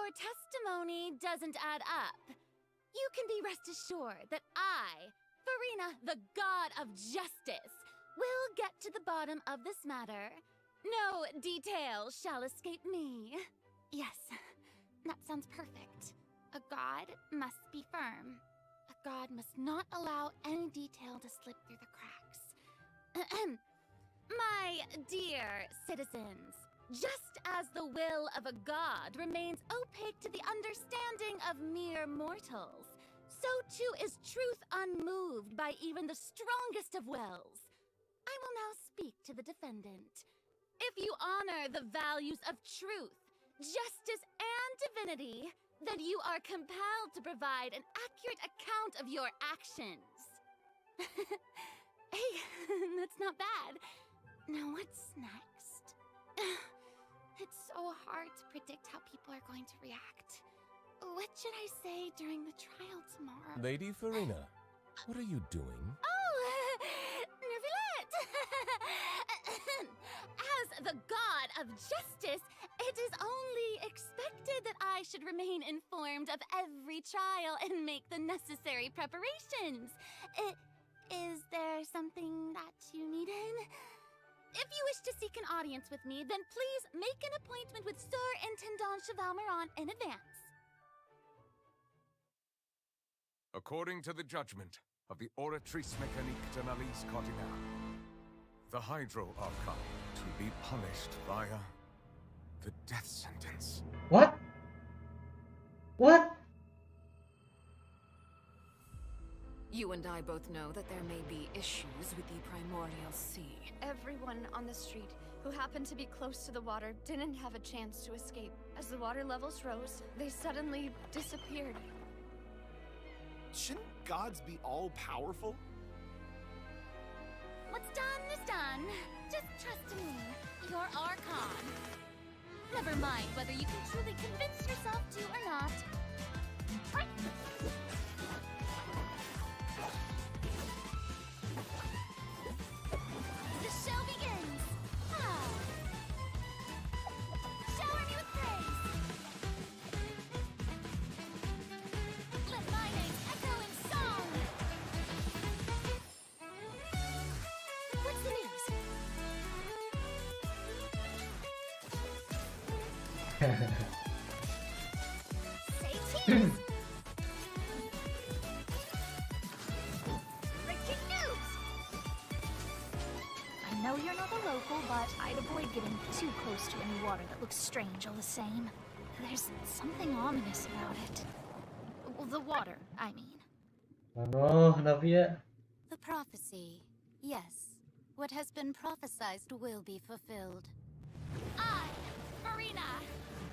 your testimony doesn't add up. You can be rest assured that I, Farina, the god of justice, will get to the bottom of this matter. No detail shall escape me. Yes, that sounds perfect. A god must be firm. A god must not allow any detail to slip through the cracks. My dear citizens, just as the will of a god remains opaque to the understanding of mere mortals, so too is truth unmoved by even the strongest of wills. I will now speak to the defendant. If you honor the values of truth, justice, and divinity, then you are compelled to provide an accurate account of your actions. Hey, that's not bad. Now what's next? It's so hard to predict how people are going to react. What should I say during the trial tomorrow? Lady Farina, what are you doing? Oh, Nervillette! As the god of justice, it is only expected that I should remain informed of every trial and make the necessary preparations. Is there something that you needed? If you wish to seek an audience with me, then please make an appointment with Sir Intendant Chevalmeron in advance. According to the judgment of the Oratrice Mécanique d'Analyse Cardinale, the Hydro Archon to be punished via the death sentence. What? What? You and I both know that there may be issues with the Primordial Sea. Everyone on the street who happened to be close to the water didn't have a chance to escape. As the water levels rose, they suddenly disappeared. Shouldn't gods be all-powerful? What's done is done. Just trust in me, your Archon. Never mind whether you can truly convince yourself to or not. The show begins! Ah. Shower me with praise! Let my name echo in song! What's the news? Say cheese! Breaking news! I know you're not a local, but I'd avoid getting too close to any water that looks strange all the same. There's something ominous about it. Well, the water, I mean. Ano, Navia? The prophecy. Yes. What has been prophesied will be fulfilled. I, Marina,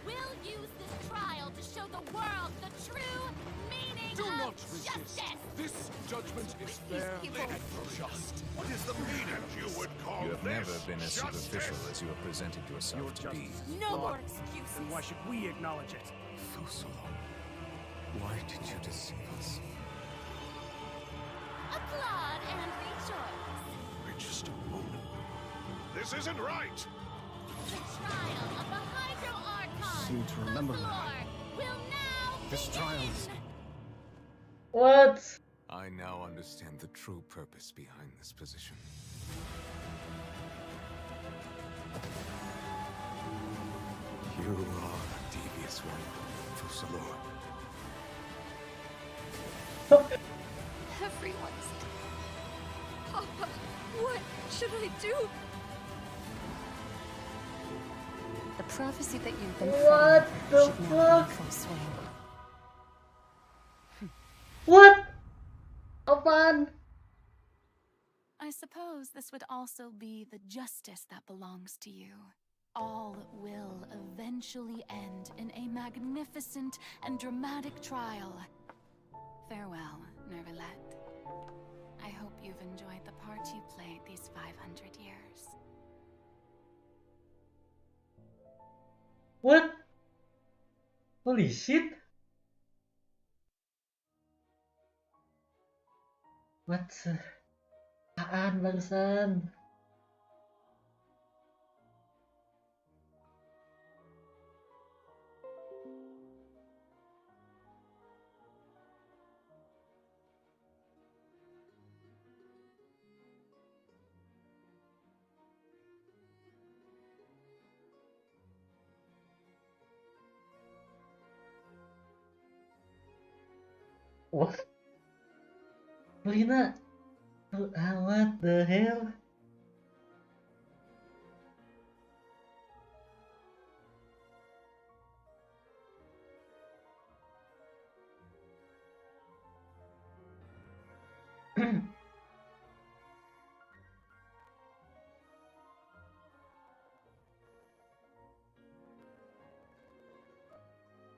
will use this trial to show the world the true meaning Do of not resist. justice. This judgment is fair and just. What is the meaning you would call You have this? never been as superficial as you have presented yourself to be. No more excuses. And why should we acknowledge it? Fusolo, why did you deceive us? Applaud and rejoice. Wait just a moment. This isn't right! The trial of the Hydro Archon. Seem to remember the now. floor will now This begin. trial is... What? I now understand the true purpose behind this position. You are a devious one, Fusalo. Everyone's dead. Papa, what should I do? The prophecy that you've been What framing the should now fuck? be in full swing. What? Apaan? I suppose this would also be the justice that belongs to you. All will eventually end in a magnificent and dramatic trial. Farewell, Nervillette. I hope you've enjoyed the part you played these 500 years. What? Holy shit. What? Apaan bangsan? What? Lina, what the hell?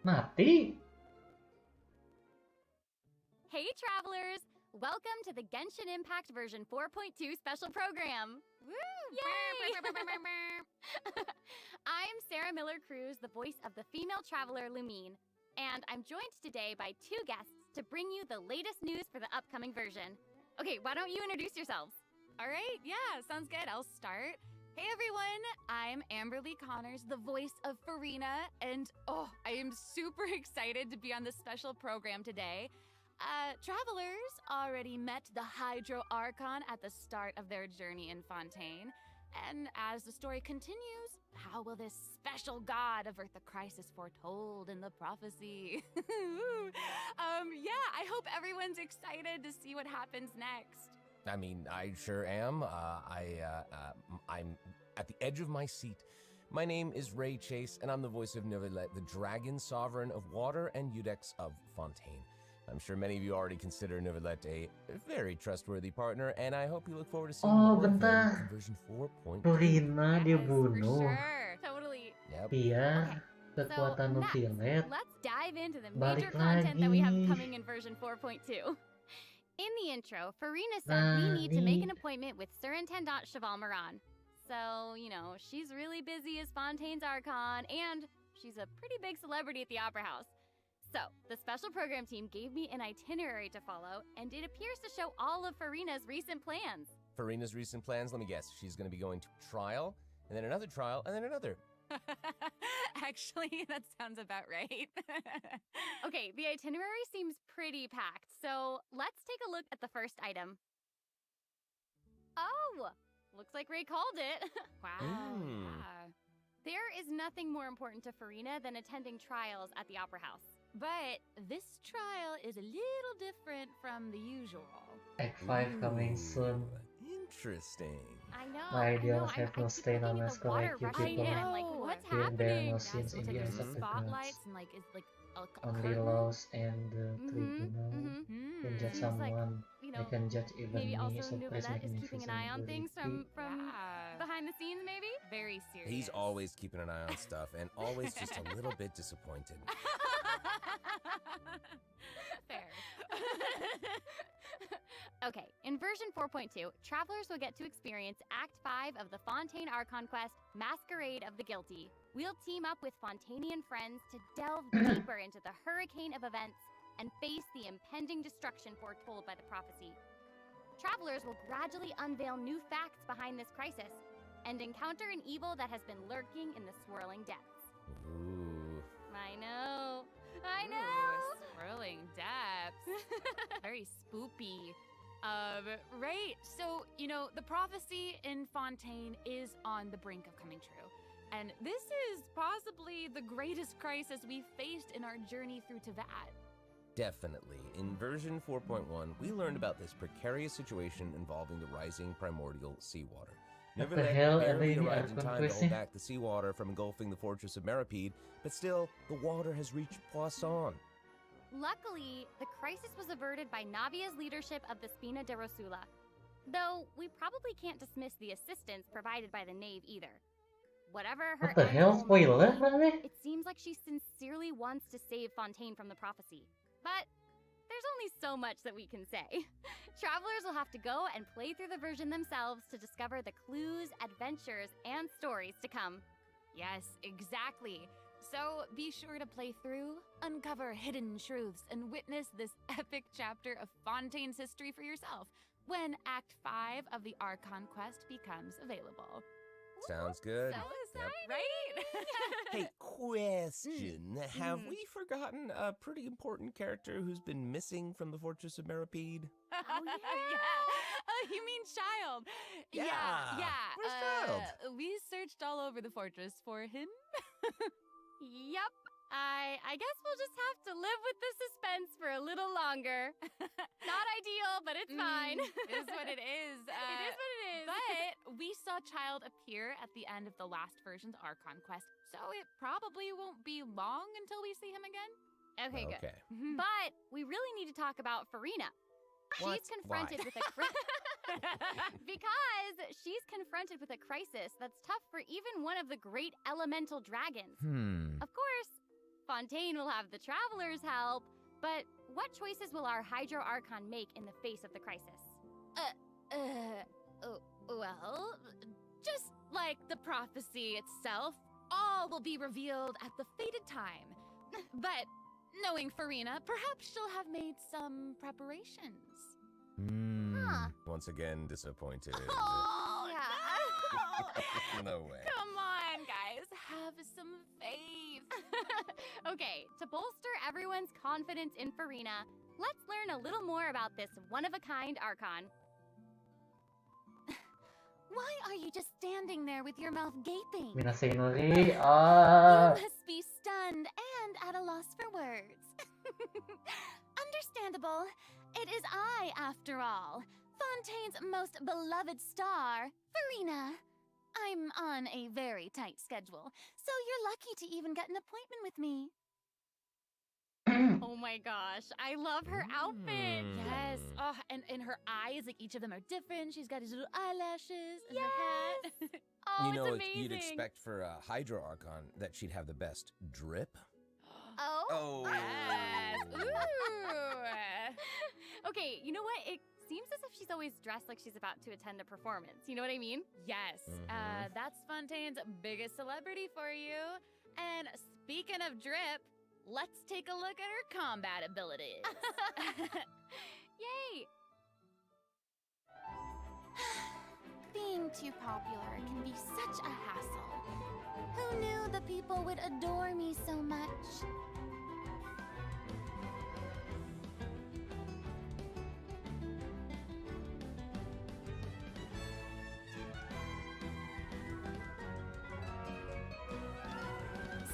Mati? Hey, travelers! Welcome to the Genshin Impact version 4.2 special program. Woo! Yay! I'm Sarah Miller Cruz, the voice of the female traveler Lumine, and I'm joined today by two guests to bring you the latest news for the upcoming version. Okay, why don't you introduce yourselves? All right, yeah, sounds good. I'll start. Hey everyone, I'm Amberly Connors, the voice of Farina, and I am super excited to be on this special program today. Travelers already met the Hydro Archon at the start of their journey in Fontaine. And as the story continues, how will this special god avert the crisis foretold in the prophecy? Yeah, I hope everyone's excited to see what happens next. I mean, I sure am. I'm at the edge of my seat. My name is Ray Chase, and I'm the voice of Neuvillette, the Dragon Sovereign of Water and Udex of Fontaine. I'm sure many of you already consider Neuvillette a very trustworthy partner, and I hope you look forward to seeing more of them bentar. in version 4.2. Lina dia For bunuh. sure, totally. Yep. Dia So, kekuatan next, Neuvillette. let's dive into the Balik major content that we have lagi. coming in version 4.2. In the intro, Farina said we need to make an appointment with Surintendant Cheval Moran. So, you know, she's really busy as Fontaine's Archon, and she's a pretty big celebrity at the Opera House. So, the special program team gave me an itinerary to follow, and it appears to show all of Farina's recent plans. Farina's recent plans, let me guess, she's going to be going to trial, and then another trial, and then another. Actually, that sounds about right. Okay, the itinerary seems pretty packed, so let's take a look at the first item. Oh, looks like Ray called it. Wow. Mm. There is nothing more important to Farina than attending trials at the Opera House. But this trial is a little different from the usual. Act 5 coming soon. Interesting. I know. My I know. ideals have I no keep stain looking on at us the water collective rushing people. in. I'm like, what's Here there are happening? no sins in the There's eyes of the gods. spotlights and like is like a Only curtain. laws and the tribunal can judge Seems like, someone. you They know, can judge even maybe me, also so please Neuvillette make is me keeping an feel eye on things from Yeah. behind the scenes, maybe? Very serious. He's always keeping an eye on stuff, and always just a little bit disappointed. Fair. Okay, in version 4.2, travelers will get to experience Act 5 of the Fontaine Archon quest, Masquerade of the Guilty. We'll team up with Fontainian friends to delve deeper into the hurricane of events and face the impending destruction foretold by the prophecy. Travelers will gradually unveil new facts behind this crisis and encounter an evil that has been lurking in the swirling depths. Ooh. I know. Ooh, swirling depths. Very spoopy. Right. So, you know, the prophecy in Fontaine is on the brink of coming true. And this is possibly the greatest crisis we've faced in our journey through Teyvat. Definitely. In version 4.1, we learned about this precarious situation involving the rising primordial seawater. What the Neuvillette hell? barely Ada ini arrived in Archon time to hold questnya? back the seawater from engulfing the fortress of Meripede, but still, the water has reached Poisson. Luckily, the crisis was averted by Navia's leadership of the Spina de Rosula. Though, we probably can't dismiss the assistance provided by the Knave either. Whatever her What the end hell? goal may Spoiler be, mana? it seems like she sincerely wants to save Fontaine from the prophecy. But there's only so much that we can say. Travelers will have to go and play through the version themselves to discover the clues, adventures, and stories to come. Yes, exactly. So be sure to play through, uncover hidden truths, and witness this epic chapter of Fontaine's history for yourself when Act 5 of the Archon quest becomes available. Sounds good. So Yep. right? Hey, question. Have we forgotten a pretty important character who's been missing from the Fortress of Meripede? Oh, yeah. Oh, you mean Child? Yeah. Where's Child? We searched all over the fortress for him. Yup. I guess we'll just have to live with the suspense for a little longer. Not ideal, but it's fine. It is what it is. It is what it is. But we saw Child appear at the end of the last version's Archon quest, so it probably won't be long until we see him again. Okay, good. Okay. But we really need to talk about Farina. What? She's confronted Why? with a because she's confronted with a crisis that's tough for even one of the great elemental dragons. Of course, Fontaine will have the travelers help, but what choices will our Hydro Archon make in the face of the crisis? Well, just like the prophecy itself, all will be revealed at the fated time. But knowing Farina, perhaps she'll have made some preparations. Once again, disappointed. Oh, yeah. No way. Come on, guys. Have some faith. Okay, to bolster everyone's confidence in Farina, let's learn a little more about this one-of-a-kind Archon. Why are you just standing there with your mouth gaping? Minasinori. You must be stunned and at a loss for words. Understandable. It is I, after all, Fontaine's most beloved star, Farina. I'm on a very tight schedule, so you're lucky to even get an appointment with me. Oh my gosh, I love her outfit. Yes. Oh, and her eyes, like each of them are different. She's got these little eyelashes and her hat. Oh, You know, it's it's- amazing. you'd expect for a Hydro Archon that she'd have the best drip. Oh. Yes. Ooh. Okay, you know what? It seems as if she's always dressed like she's about to attend a performance. You know what I mean? Yes. That's Fontaine's biggest celebrity for you. And speaking of drip, let's take a look at her combat abilities. Yay! Being too popular can be such a hassle. Who knew the people would adore me so much?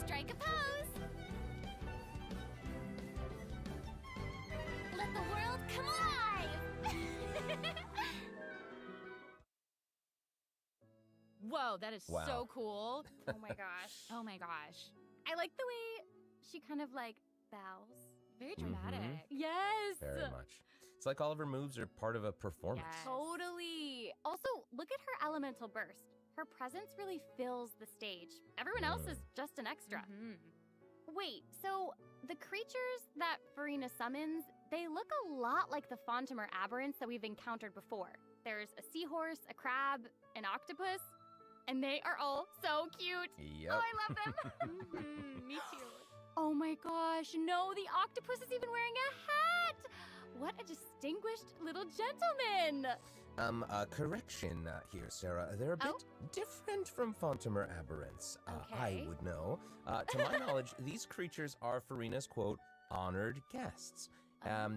Strike a pose! Let the world come alive! Whoa, that is Wow. so cool. Oh my gosh. Oh my gosh. I like the way she kind of like bows. Very dramatic. Yes. Very much. It's like all of her moves are part of a performance. Yes. Totally. Also, look at her elemental burst. Her presence really fills the stage. Everyone else is just an extra. Wait, so the creatures that Farina summons, they look a lot like the Fontimer aberrants that we've encountered before. There's a seahorse, a crab, an octopus, and they are all so cute. Yep. Oh, I love them. Me too. Oh my gosh, no, the octopus is even wearing a hat! What a distinguished little gentleman! Correction here, Sarah. They're a bit different from Fontimer aberrants. I Okay. would know. To my knowledge, these creatures are Farina's, quote, honored guests.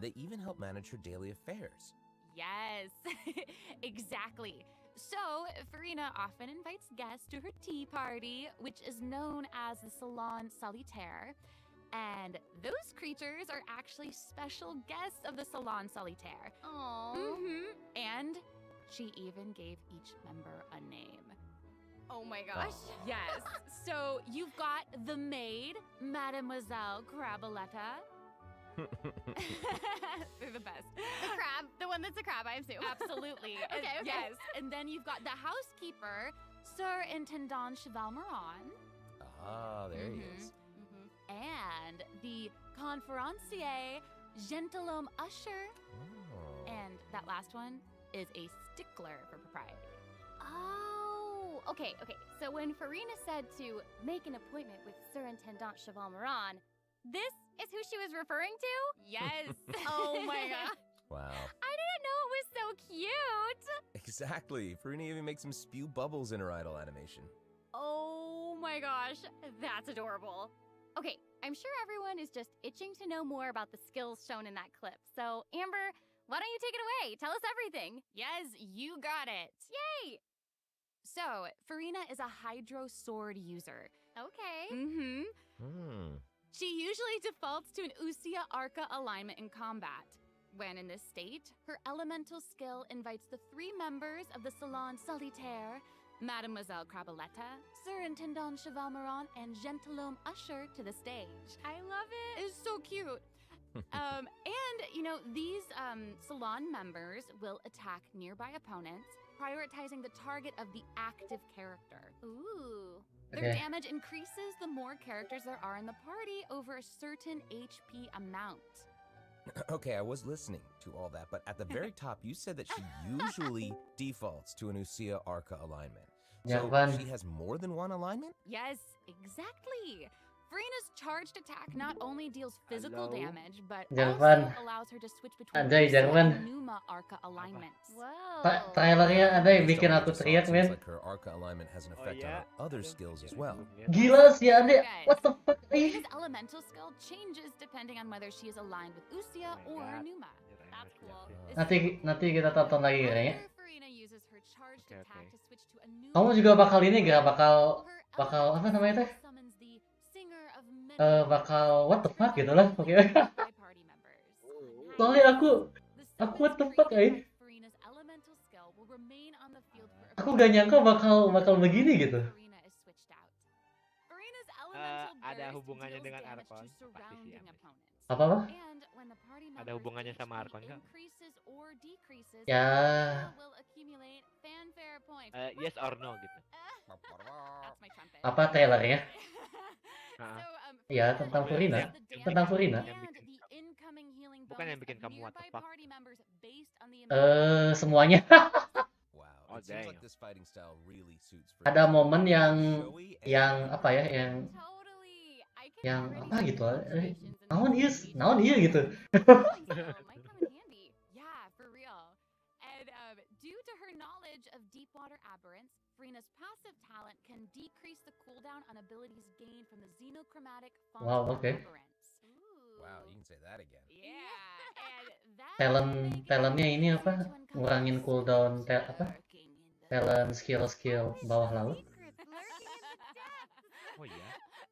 They even help manage her daily affairs. Yes, exactly. So, Farina often invites guests to her tea party, which is known as the Salon Solitaire. And those creatures are actually special guests of the Salon Solitaire. Aww. And she even gave each member a name. Oh my gosh. Yes. So you've got the maid, Mademoiselle Craboletta. They're the best. The crab, the one that's a crab, I assume. Absolutely. Okay. Yes. And then you've got the housekeeper, Sir Intendant Cheval Moran. Ah, there he is. And the conférencier, Gentilhomme Usher. Oh. And that last one is a stickler for propriety. Oh, okay. So when Farina said to make an appointment with Sir Intendant Cheval Moran, this is who she was referring to? Yes. Oh my gosh. Wow. I didn't know it was so cute. Exactly. Farina even makes him spew bubbles in her idle animation. Oh my gosh, that's adorable. Okay, I'm sure everyone is just itching to know more about the skills shown in that clip. So, Amber, why don't you take it away? Tell us everything. Yes, you got it. Yay! So, Farina is a Hydro Sword user. Okay. Mm-hmm. She usually defaults to an Usia Arca alignment in combat. When in this state, her elemental skill invites the 3 members of the Salon Solitaire, Mademoiselle Crabaletta, Surintendant Chevalmeron, and Gentilhomme Usher to the stage. I love it. It's so cute. And, you know, these Salon members will attack nearby opponents, prioritizing the target of the active character. Ooh. Their damage increases the more characters there are in the party over a certain HP amount. Okay, I was listening to all that, but at the very top, you said that she usually defaults to an Usia Arca alignment. So she has more than one alignment? Yes, exactly. Farina's charged attack not only deals physical damage, but also allows her to switch between Numa Arca alignments. Wow. Trailernya ada yang bikin aku teriak, men. Like her Arca alignment has an effect on her other skills as well. Gila sih, Ade. What the fuck? Farina's elemental skill changes depending on whether she is aligned with Usia or Numa. That's cool. Nanti kita tonton lagi kayaknya. Farina uses her charged attack to switch to a Numa. Kamu juga bakal ini gak bakal apa namanya teh? Bakal what the fuck gitu lah, oke. Soalnya aku what the fuck aku gak nyangka bakal begini gitu. Ada hubungannya dengan Archon pasti sih. Apa? Ada hubungannya sama Archon nggak? Ya. Yes or no gitu. Apa trailernya? Ya, tentang Farina. Tentang Farina. Bukan yang bikin kamu what the fuck. Semuanya. Ada momen yang apa ya, yang apa gitu. Naon iya gitu. Due to her knowledge of deep water aberrants, Farina's passive talent can decrease the cooldown on abilities gained from the xenochromatic aberrants. Wow, you can say that again. Yeah, and talentnya ini apa? Ngurangin cooldown talent skill bawah laut. Oh iya.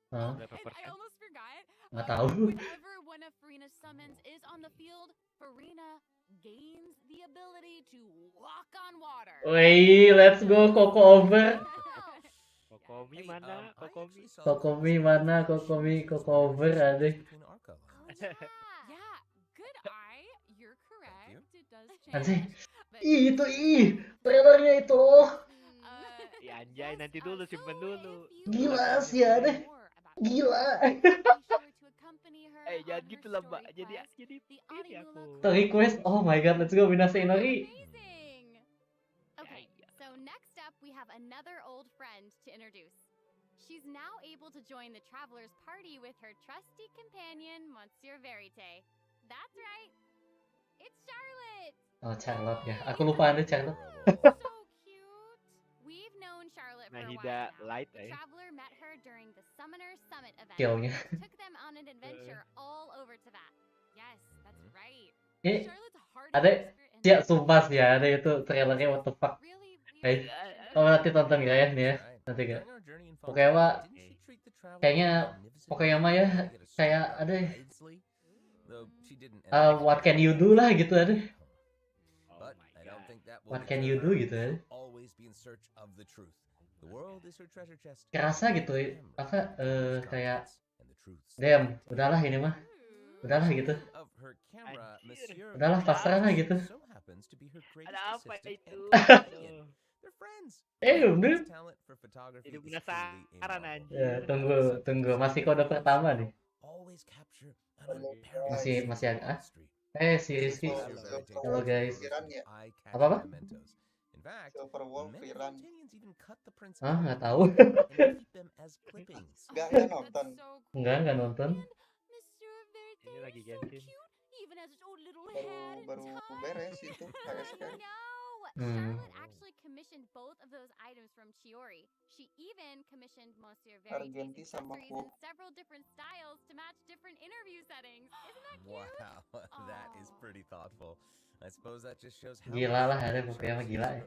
Berapa persen? I almost forgot. Nggak tahu. Whenever one of Farina's summons is on the field, Farina gains the ability to walk on water. Wey, let's go Coco over. Kokomi mana? Coco over ada. Yeah, good eye. You're correct. It does change. Anjing. Itu trailernya itu. Ya anjay, nanti dulu simpen dulu. Gila sih ada. Gila. Jangan gitu lah, Mbak. Jadi ini aku. Request. Oh my god, let's go Minasa Inori. Okay, so next up we have another old friend to introduce. She's now able to join the traveler's party with her trusty companion, Monsieur Verite. That's right. It's Charlotte. Oh, Charlotte ya. Aku lupa ada Charlotte. So cute. We've known Charlotte for a while now. The traveler met her during the Summoner Summit event. Took them on an adventure all over Tibet. Yes, that's right. Charlotte's hard Ada sumpah sih ya, ada itu trailernya what the fuck. Kamu nanti tonton gak ya nih ya? Nanti gak? Pokoknya mah ya kayak ada what can you do lah gitu ada. What can you do gitu ya. Kerasa gitu apa kayak damn, udahlah ini mah. Udahlah gitu. Udahlah pasrah lah gitu. Ada apa itu? Bener. Itu penasaran aja. Ya, tunggu masih kode pertama nih. Masih agak si Rizky. Halo guys. Apa? Nggak tahu. Nggak nonton. Ini lagi Genshin. Baru beres itu Charlotte actually commissioned both of those items from Chiori. She even commissioned Monsieur Verite's accessories in several different styles to match different interview settings. Isn't that cute? Wow, that is pretty thoughtful. I suppose that just shows how gila lah, ada pokoknya mah gila ya.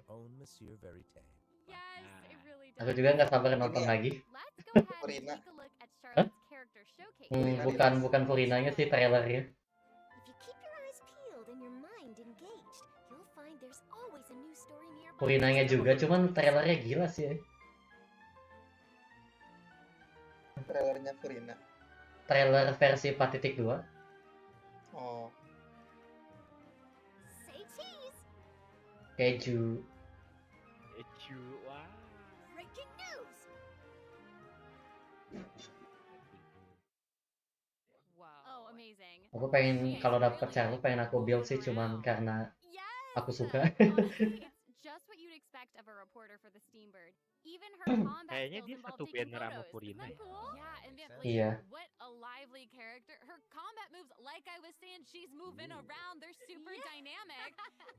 Yes, it really does. Aku juga nggak sabar nonton lagi. Let's go ahead and take a look at Charlotte's character showcase Bukan Furinanya sih trailernya. Furinanya juga, cuman trailernya gila sih. Trailernya Furina. Trailer versi 4.2. Oh. Keju. Wah. Oh, amazing. Aku pengen kalau dapet Charlotte pengen aku build sih cuman karena aku suka. Honestly, it's just what you'd expect of a reporter for the Steambird. Even her combat Kayaknya skills dia involve satu taking banner sama photos. Furina Isn't that ya. cool? Yeah, and then, Iya. what a lively character. Her combat moves, like I was saying, she's moving around. They're super dynamic.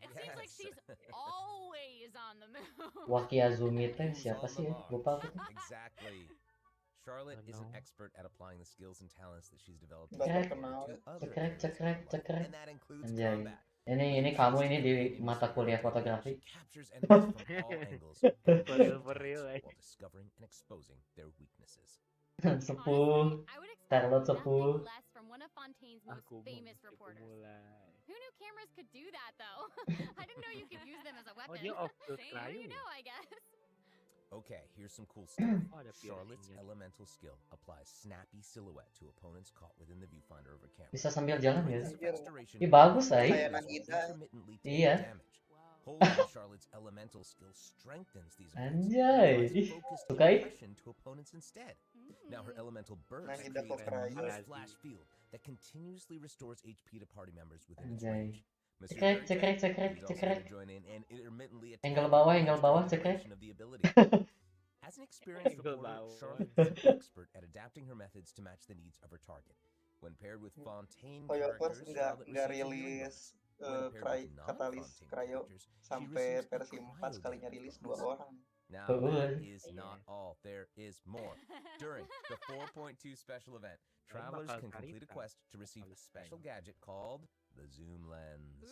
It seems like she's always on the move. Wakiazumi teh siapa sih ya? Lupa aku tuh. Exactly. Charlotte is an expert at applying the skills and talents that she's developed Cekrek, cekrek. Anjay. Ini kamu ini di mata kuliah fotografi. For real. While discovering and exposing their weaknesses. Sepuh. Charlotte sepuh. Less from one of Fontaine's most famous reporters. Who knew cameras could do that, though? I didn't know you could use them as a weapon. dia off the Hey, now you trial. know, I guess. Okay, here's some cool stuff. Ada Charlotte's piercingnya. elemental skill applies snappy silhouette to opponents caught within the viewfinder of her camera. Bisa sambil jalan ya? During this restoration, Ih bagus ay. Kayak Nagita. intermittently take Iya. damage. Holding Charlotte's elemental skill strengthens these effects, Anjay. and Ih, provides focused suka ih. impression to opponents instead. Now her elemental burst Nagita creates a Kokrai. huge flash field that continuously restores HP to party members within its Anjay. range. Mr. Cekrek, Dirty cekrek, He's also cekrek. gonna join in and intermittently Angle attack bawah, opponents angle bawah, during the cekrek. duration of the ability. As an experienced Angle reporter, bawah. Charlotte is an expert at adapting her methods to match the needs of her target. When paired with Fontaine Koyokers characters, nggak Charlotte receives a new rilis When paired with Katalis non-Fontaine Cryo characters, she sampai receives a versi 4 cryo sekalinya damage rilis bonus. 2 orang. Now, Oh, that good. is not all. There is more. During the 4.2 special event, travelers can complete a quest to receive a special gadget called the Zoom Lens.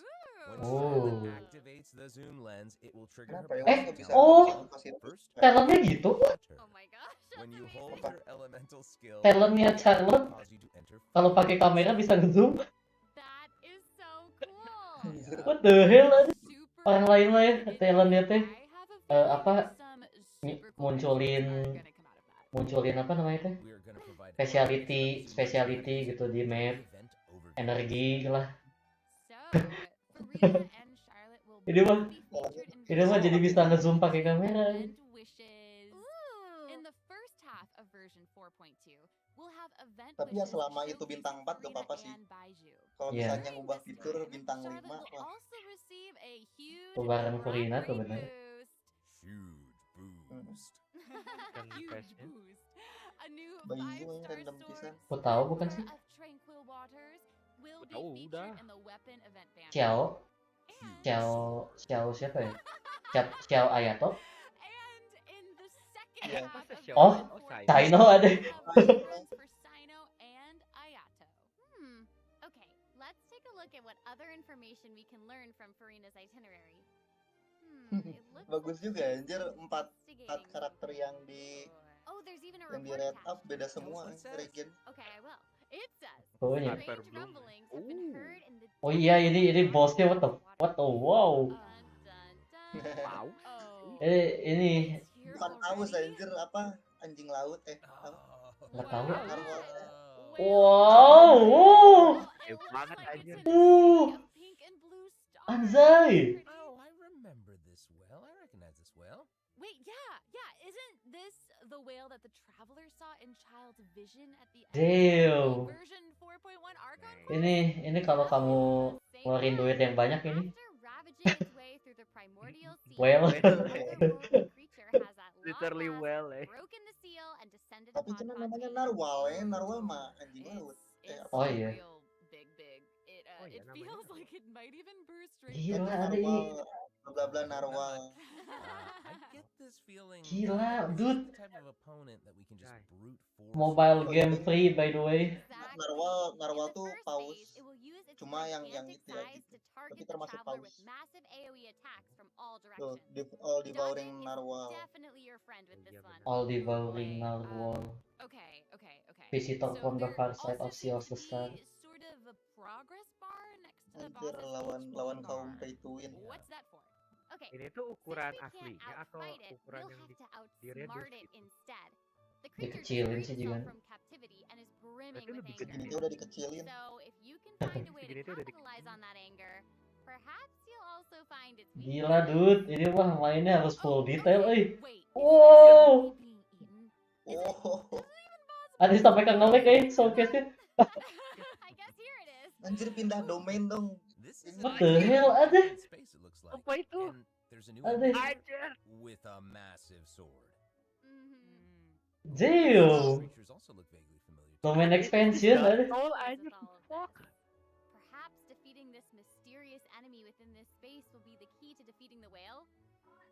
When Charlotte Oh. activates the Zoom Lens, it will trigger her Kenapa ya? powers Nggak to bisa oh. down. positif. First, Talentnya gitu? enter. Oh my gosh, that's When you hold amazing. your elemental skill, Talentnya Charlotte cause you to enter kalau pakai kamera bisa ngezoom? That is so cool. What the hell? Super Orang lain lah ya talentnya teh I have a feeling apa some super cool munculin are gonna come out of that. munculin apa namanya teh? we are gonna provide Speciality gitu di map. event overview. Energi lah. So, Farina and Charlotte will Ini mah both be featured in ini mah jadi bisa ngezoom pakai kamera. event wishes. In the first half of version 4.2, we'll have event Tapi ya wishes selama itu showcasing bintang 4 gak Farina apa-apa sih. and Baiju. Kalau Iya. misalnya ngubah fitur bintang 5 Charlotte will wah. also receive a huge Tuh bareng Furina tuh frame bener. boost. Huge boost. Huge flashnya. boost. A new Baiju yang 5-star random sword, pisan. Aku tahu bukan sih? Of Tranquil Waters, will be Tahu, featured udah. in the weapon event banner. Xiao siapa ya? Xiao Ayato? And in the second Yeah. half of Siapa? Oh, version Sino. 4.2, Sino ada. we'll have runs for Sino and Ayato. Okay, let's take a look at what other information we can learn from Farina's itinerary. It looks Bagus juga anjir 4 investigating karakter yang di Oh, there's even a yang di report red attached. up beda semua regen. Okay, I will. It says Oh, iya. strange rumblings have been heard in the Oh iya ini bosnya what the wow. Dun, dun, dun. Wow. Oh, Ini it's here Bukan paus already? anjir apa anjing laut Oh. nggak tahu. Narwhal. Wow, wow. Gede banget anjir. Pink and blue stars. Anjay. Oh, I remember this well. I recognize this well. Wait, yeah. Isn't this the whale that the traveler saw in Child's vision at the end Damn. of version 4.1 Archon? Ini kalau kamu ngeluarin duit yang banyak ini. After ravaging its way through the primordial sea, Well. another roaring creature has at long Literally last well, broken the seal and descended Tapi upon itu namanya Fontaine. narwhal ya, narwhal mah anjing laut. It's Oh, iya. real big. It Oh, iya, it namanya feels narwhal. like it might even burst right Gila through ada the ini. narwhal bla bla narwal. I get this feeling. Gila, this dude. is the type of opponent that we can just brute force. Mobile Oh, game ini free by the way. narwal tuh paus. Cuma yang itu ya gitu. Tapi termasuk paus. Tuh, all devouring narwal. All devouring narwhal. Okay. Visitor So from the there far side also of Sea of seems the to Star. be sort of a progress bar next to the Anjir, boss's lawan HP kaum bar. pay to win. What's that for? Okay, Ini tuh since ukuran we can't aslinya atau outfight it, ukuran we'll yang have to di reduce outsmart it gitu? instead. The creature just Dikecilin freed sih itself juga. from captivity and is brimming Berarti with lebih anger. Segini tuh udah dikecilin. So if you can find a way to Segini tuh udah capitalize on that anger, perhaps you'll also find its Gila, dude. Ini mah mainnya harus full detail, Wait, Wow. being eaten? Oh, Ada sampai ke ngelik showcase-nya. I guess here it is. anjir pindah domain dong. What the hell, ada? Apa itu? There's a new Ada. Anjir. with a massive sword. Damn. Creatures also look vaguely familiar. Domain expansion, ada. Oh, anjir. Fuck. Perhaps defeating this mysterious enemy within this space will be the key to defeating the whale.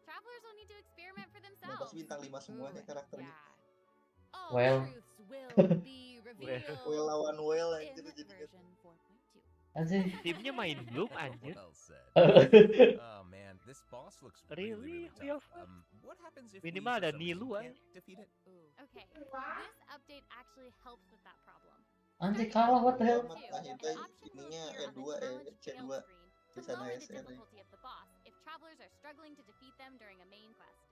Travelers will need to experiment for Ini themselves. pasti bintang 5 semua nih karakternya. All Well. truths will be revealed. Whale lawan whale in anjir jadi version 4.2. Anjir. Timnya main Bloom anjir. Well said. Oh man, this boss looks really tough. What happens if Minimal ada Nilu can't defeat it? Okay, this update actually helps with that problem. Anjir kalah, what the hell? Akhirnya ininya E2 C2 di sana Lower the SR. difficulty of the boss if travelers are struggling to defeat them during a main quest.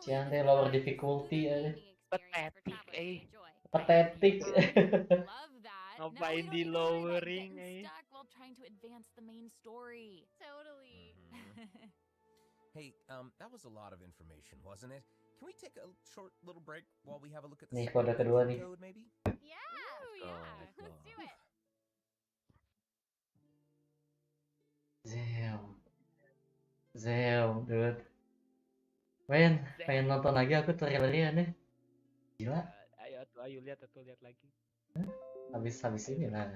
Jangan deh lower difficulty, ada. Pathetic, Pathetic. Love that. Ngapain di lowering, Stuck while trying to advance the main story. Totally. Hey, that was a lot of information, wasn't it? Can we take a short little break while we have a look at the Nih, kode kedua nih. code, maybe? Yeah, let's do it. Damn, dude. Men, pengen nonton lagi aku trailernya nih. Gila. Ayo lihat lagi. Habis ini lah.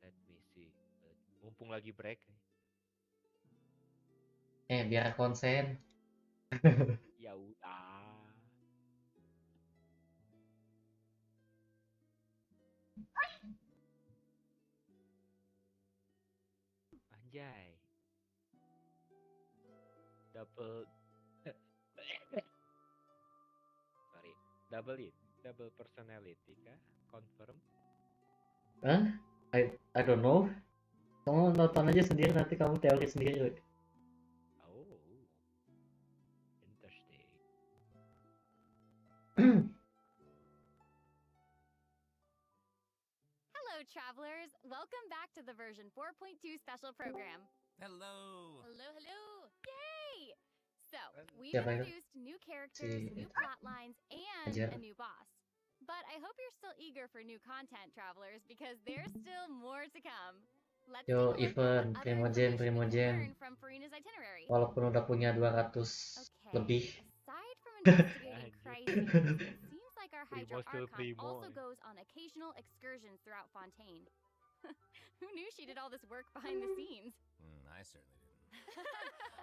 Let me see. Mumpung lagi break. Biar konsen. Ya udah. Anjay. Double personality kah? Confirm? Hah? I don't know. Kamu nonton aja sendiri, nanti kamu teori sendiri. Oh, interesting. Hello, travelers. Welcome back to the version 4.2 special program. Hello. Yay! So, we've Siapa itu? introduced new characters, new plot lines, and Ajar. a new boss. But I hope you're still eager for new content, travelers, because there's still more to come. Let's Yo, take a look event, at what other information we can Primogen. learn from Farina's itinerary. Walaupun udah punya 200 lebih. Aside from investigating crises, it seems like our Primo Hydra still Archon Primo, also eh. goes on occasional excursions throughout Fontaine. Who knew she did all this work behind the scenes? I certainly didn't.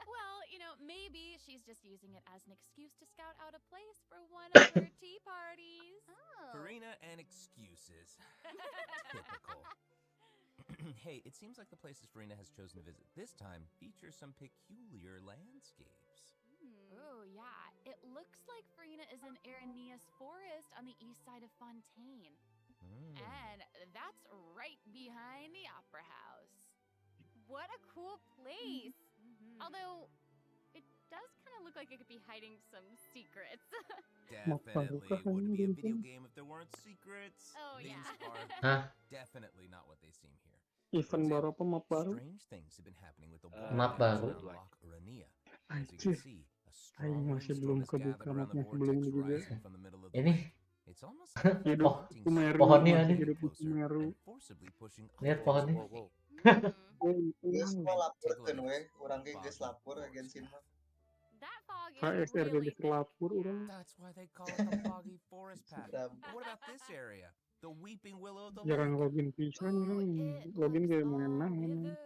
Well, maybe she's just using it as an excuse to scout out a place for one of her tea parties. Farina and excuses. Typical. Hey, it seems like the places Farina has chosen to visit this time feature some peculiar landscapes. Oh, yeah. It looks like Farina is in Aranea's forest on the east side of Fontaine. And that's right behind the Opera House. What a cool place! Although, it does kind of look like it could be hiding some secrets. Definitely wouldn't be a video game if there weren't secrets. Oh, These yeah. are definitely not what they seem here. Event baru apa map baru? Strange things have been happening with the Map baru. unlock Ranea. As you Anjir. can see, a Aing strong masih storm belum has kebuka gathered around the mapnya vortex sebelumnya juga. rising from the middle of the Ini. lake. It's almost like Hidup haunting Kumeru, Pohonnya masih ada. hidup di Kumeru. and forcibly pushing Lihat others pohonnya. away. Geus mau laporkeun we, urang ge geus lapor agensin mah. That fog is HSRD really di Selapur urang. That's why they call it the foggy forest path. Siram. What about this area? The weeping willow of the Jarang lake. login pisan kan. Login kayak main naon.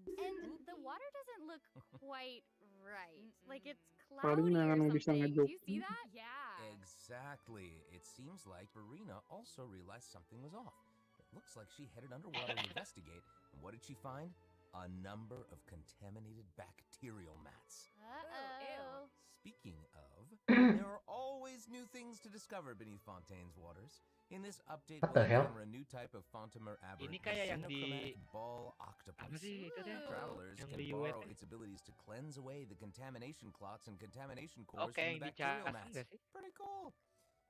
And the water doesn't look quite right. Like it's Paling cloudy or nangan bisa something. Do you see ngejokin. that? Yeah. Exactly. It seems like Verena also realized something was off. It looks like she headed underwater to investigate. And what did she find? A number of contaminated bacterial mats. Uh-oh. Speaking of, there are always new things to discover beneath Fontaine's waters. In this update, What we'll the hell? encounter a new type of Fontamer aberrant, Ini kayak yang di xenochromatic ball octopus. apa sih itu deh? Travelers Yang can di borrow UET. its abilities to cleanse away the contamination clots and contamination cores Oke, from yang the di bacterial cas mats. enggak sih? Pretty cool.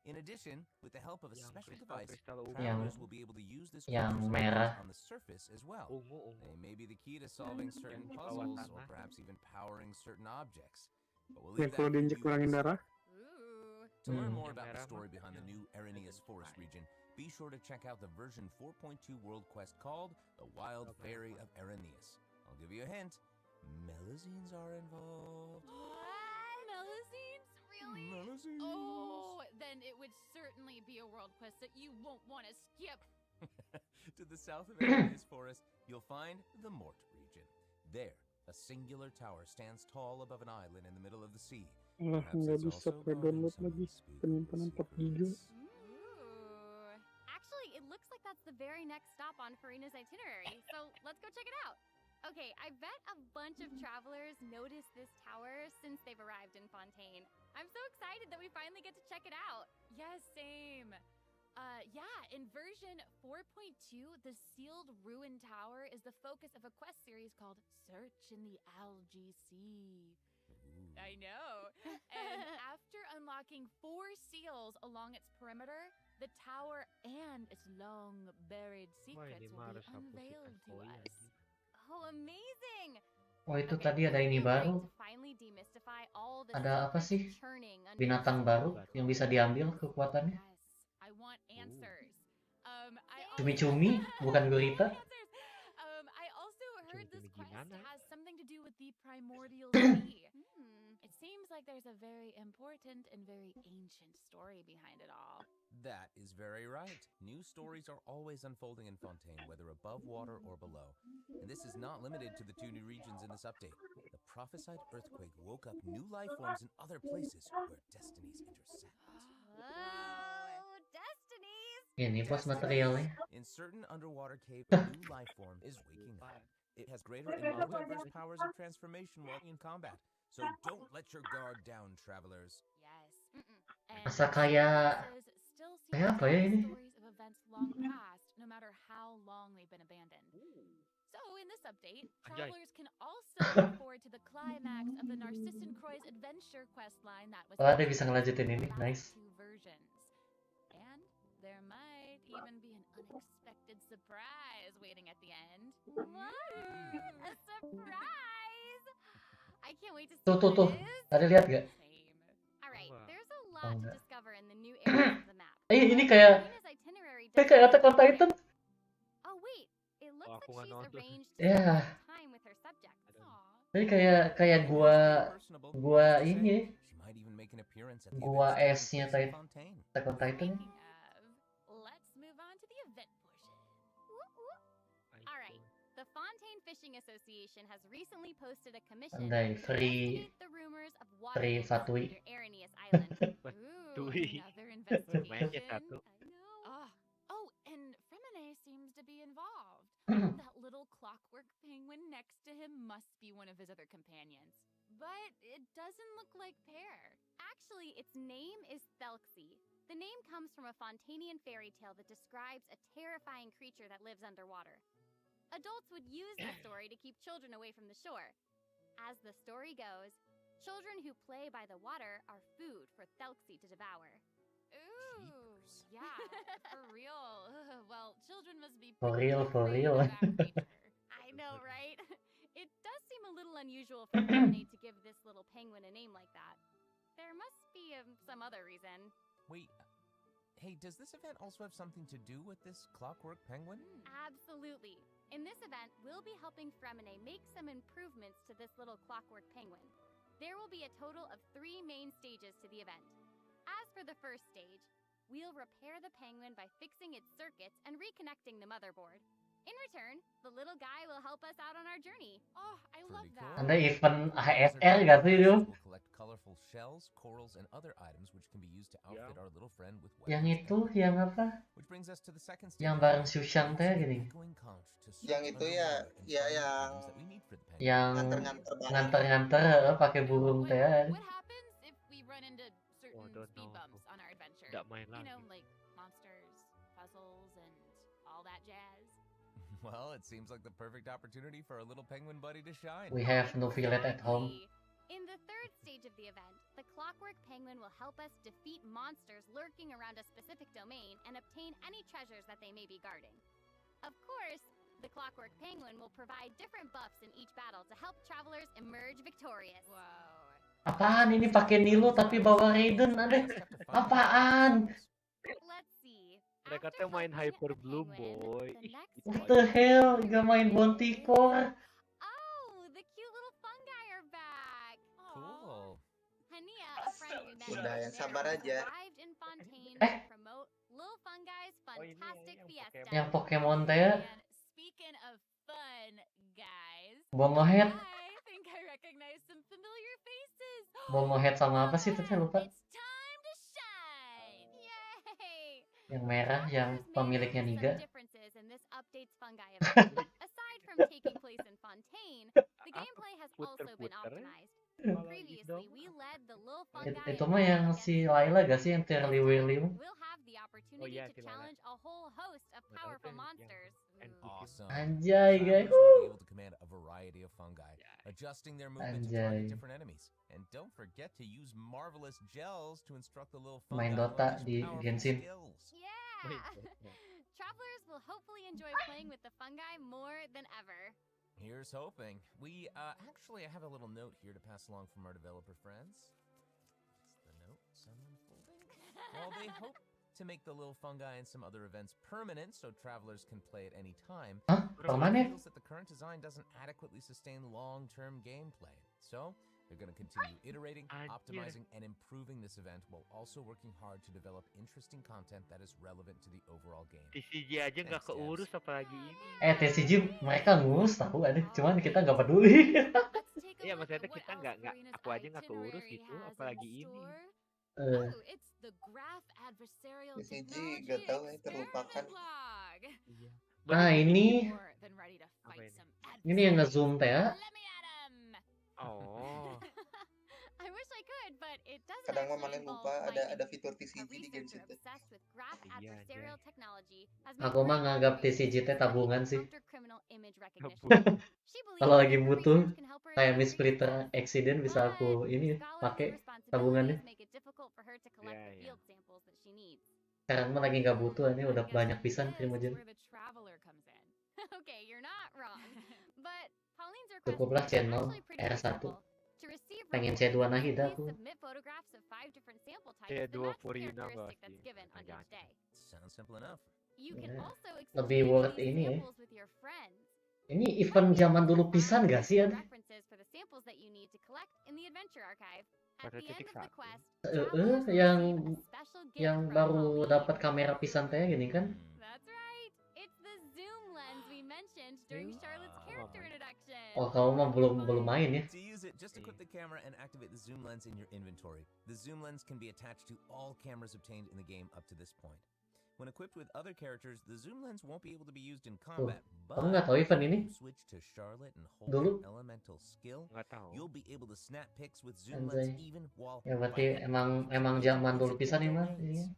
In addition, with the help of a Yang special kristal device, kristal ungu. travelers will be able to use this Yang water's merah. abilities on the surface as well. Ungu. They may be the key to solving certain Yang di bawah puzzles or tanah. perhaps even powering certain objects. But we'll Yang leave that kalau for diinjek you kurangin to darah. To learn more Yang about the merah story mah behind the yang new Arrhenius Forest region, be sure to check out the version 4.2 world quest called The Wild Fairy of Arrhenius. I'll give you a hint. Melazines are involved. What? Melazines? Really? Melazines. Oh, then it would certainly be a world quest that you won't want to skip. To the south of Arrhenius Forest, you'll find the Mort region. There, a singular tower stands tall above an island in the middle of the sea. Alah, Perhaps nggak it's bisa also gue guarding download some lagi unspeakable penyimpanan 4 giga. Ooh. Actually, it looks like that's the very next stop on Farina's itinerary. So let's go check it out. Okay, I bet a bunch of travelers noticed this tower since they've arrived in Fontaine. I'm so excited that we finally get to check it out. Yes, same. Yeah, in version 4.2, the sealed ruin tower is the focus of a quest series called Search in the Algae Sea. I know. And after unlocking 4 seals along its perimeter, the tower and its long buried Wah, secrets ini will mah be harus hapus unveiled ikan to koi us. lagi. Oh, amazing! Oh itu Okay, tadi ada it'll ini feel great baru. to finally demystify all the Ada apa secrets sih? churning under Binatang the baru sea. yang bisa diambil kekuatannya. Yes, I want answers. I Cumi-cumi, bukan gurita. I also heard this Cumi-cumi quest gimana? has something to do with the primordial sea. It seems like there's a very important and very ancient story behind it all. That is very right. New stories are always unfolding in Fontaine, whether above water or below. And this is not limited to the 2 new regions in this update. The prophesied earthquake woke up new life forms in other places where destinies intersect. Oh, destinies! Ini bos materialnya. In certain underwater cave, a new life form is waking up. It has greater and more diverse powers of transformation while in combat. So don't let your guard down, travelers. Yes. Masa kayak apa ya ini? Stories of events long past, no matter how long they've been abandoned. So in this update, travelers can also look forward to the climax of the Narcissan Croix adventure quest line that was Oh, ada bisa ngelanjutin ini, nice. 2 versions. And there might even be an unexpected surprise waiting at the end. What? A surprise! I can't wait to see Tuh, what tuh. it is. Ada lihat gak? Alright, there's a Oh, lot to enggak. discover in the new areas of the map. Ini kayak Farina's itinerary kayak Attack on Titan. Oh wait, it looks aku like nggak she's nonton. arranged to Ya. spend some time with her subjects. Ini kayak gua ini. She might even make an appearance at the Gua events S-nya taking place in Fontaine. Attack on Titan. Let's move on to the event portion. Alright, the Fontaine Fishing Association has recently posted a commission Andai, to free investigate the rumors of water free damage Fatui. near Arrhenius Island. Ooh, Fatui. another investigation. satu. Oh, and Fremine seems to be involved. That little clockwork penguin next to him must be one of his other companions. But it doesn't look like Pear. Actually, its name is Thelxie. The name comes from a Fontainian fairy tale that describes a terrifying creature that lives underwater. Adults would use the story to keep children away from the shore. As the story goes, children who play by the water are food for Thelxie to devour. Ooh, yeah, for real. Well, children must be For pretty real, for afraid real. of that creature. I know, right? It does seem a little unusual for Lemonade to give this little penguin a name like that. There must be some other reason. Wait, hey, does this event also have something to do with this clockwork penguin? Absolutely. In this event, we'll be helping Fremine make some improvements to this little clockwork penguin. There will be a total of 3 main stages to the event. As for the first stage, we'll repair the penguin by fixing its circuits and reconnecting the motherboard. In return, the little guy will help us out on our journey. Oh, I love Pretty that. cool. Ada event ASR gak sih itu? We'll collect colorful shells, corals, and other items which can be used to outfit our little friend with Yang weapons. itu, yang apa? Which brings us to the second stage. Yang bareng Susang teh gini. Yang itu ya Yang nganter-nganter barang. nganter-nganter pakai burung teh. What happens if we run into certain speed bumps on our adventure? Nggak main You know, lagi. like monsters, puzzles, and all that jazz. Well, it seems like the perfect opportunity for our little penguin buddy to shine. We have no village at home. In the third stage of the event, the Clockwork Penguin will help us defeat monsters lurking around a specific domain and obtain any treasures that they may be guarding. Of course, the Clockwork Penguin will provide different buffs in each battle to help travelers emerge victorious. Wow. Apaan ini pakai Nilo tapi bawa Radeon ada? Apaan? Let's see. Mereka tuh main Hyper Bloom, boy. What the hell? Gak main Bounty Core? Oh, the cute little fungi are back. Cool. Hania, a friend we met Udah, yang sabar there, aja. arrived in Fontaine to promote Lil Fungi's fantastic fiesta. Yang Pokemon teh ya? And speaking of fun, guys, Bongohead. I think I recognize some familiar faces. Bongohead sama apa sih? Teh lupa. It's time to shine. Yay! Yang merah, yang pemiliknya Niga. Differences in this update's fungi event. Aside from taking place in Fontaine, the gameplay has also been optimized. Previously, we led the Lil Fungi. Itu mah yang si Laila gak sih yang Terly Willy? We'll have the opportunity to challenge a whole host of powerful monsters. Awesome. Anjay, guys. Travelers will be able to command a variety of fungi, adjusting their movement to target Anjay. different enemies. And don't forget to use marvelous gels to instruct the little fungi Main on Dota these di powerful Genshin. skills. Yeah! Travelers will hopefully enjoy playing with the fungi more than ever. Here's hoping. We actually I have a little note here to pass along from our developer friends. It's the note someone folding. Well, they hope to make the little fungi and some other events permanent so travelers can play at any time. Hah? But it Permanen? feels that the current design doesn't adequately sustain long-term gameplay. So, they're going to continue iterating, optimizing, and improving this event while also working hard to develop interesting content that is relevant to the overall game. TCG aja nggak keurus apalagi ini. TCG mereka ngurus tahu ada, cuman kita nggak peduli. Iya, maksudnya kita nggak aku aja nggak keurus gitu, apalagi ini. It's the graph adversarial TCG gak tahu ya, terlupakan. Nah ini yang ngezoom teh ya. Oh. I wish I could, but it doesn't Kadang mah actually malah involve lupa ada fighting. fitur A TCG di researcher Genshin. obsessed with graph adversarial technology has Aku mah nganggap TCG teh tabungan sih. criminal image recognition. She believes Kalau lagi that butuh research can help her kayak achieve Miss Splitter accident bisa aku ini pakai tabungannya. make it difficult for her to collect the field samples that she needs. Sekarang mah lagi nggak butuh, ini udah banyak pisan Primogen. where the traveler comes in. Okay, you're not wrong. But Pauline's request Cukuplah is channel actually pretty R1. reasonable. To receive Pengen reports, C2 Nahida please aku. submit photographs of 5 different sample types C2 that match the Furina characteristic pasti. that's given on each day. Sounds simple enough. You can Ya, also lebih exchange worth these ini ya. samples with your friends. Ini event zaman dulu pisan gak sih? References for the samples that you need to collect in the adventure archive. At the end of the quest, Yang baru dapat kamera pisan teh gini kan? that's right. It's the zoom lens we mentioned during Charlotte's character introduction. Oh, kamu mah belum main ya? To use it, just equip the camera and activate the zoom lens in your inventory. The zoom lens can be attached to all cameras obtained in the game up to this point. When equipped with other characters, the zoom lens won't be able to be used in combat, but kamu nggak tahu event ini? if you switch to Charlotte and hold Dulu? your elemental skill, Nggak tahu. you'll be able to snap pics with zoom lens Anjay. even while Ya berarti emang zaman dulu pisan nih mah. Ini.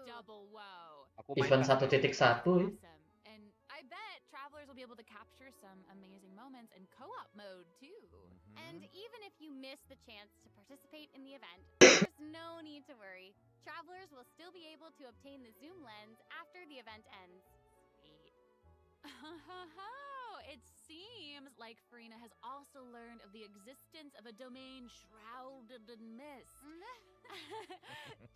Double wow. Aku main Event kan. 1.1 ya. Awesome. And I bet travelers will be able to capture some amazing moments in co-op mode too. And even if you miss the chance to participate in the event, there's no need to worry. Travelers will still be able to obtain the zoom lens after the event ends. Sweet. It seems like Farina has also learned of the existence of a domain shrouded in mist.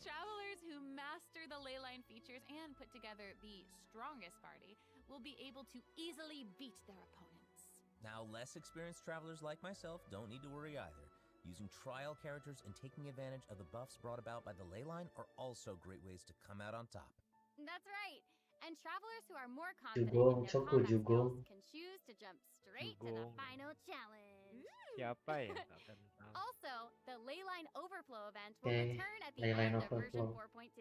Travelers who master the leyline features and put together the strongest party will be able to easily beat their opponents. Now, less experienced travelers like myself don't need to worry either. Using trial characters and taking advantage of the buffs brought about by the ley line are also great ways to come out on top. That's right. And travelers who are more confident in Jugong, their Choco combat skills Jugong. can choose to jump straight to the Jugong. final challenge. Siapa ya? Tak kenal. Also, the Leyline Overflow event will Okay, return at the Leyline end of version Overflow. 4.2.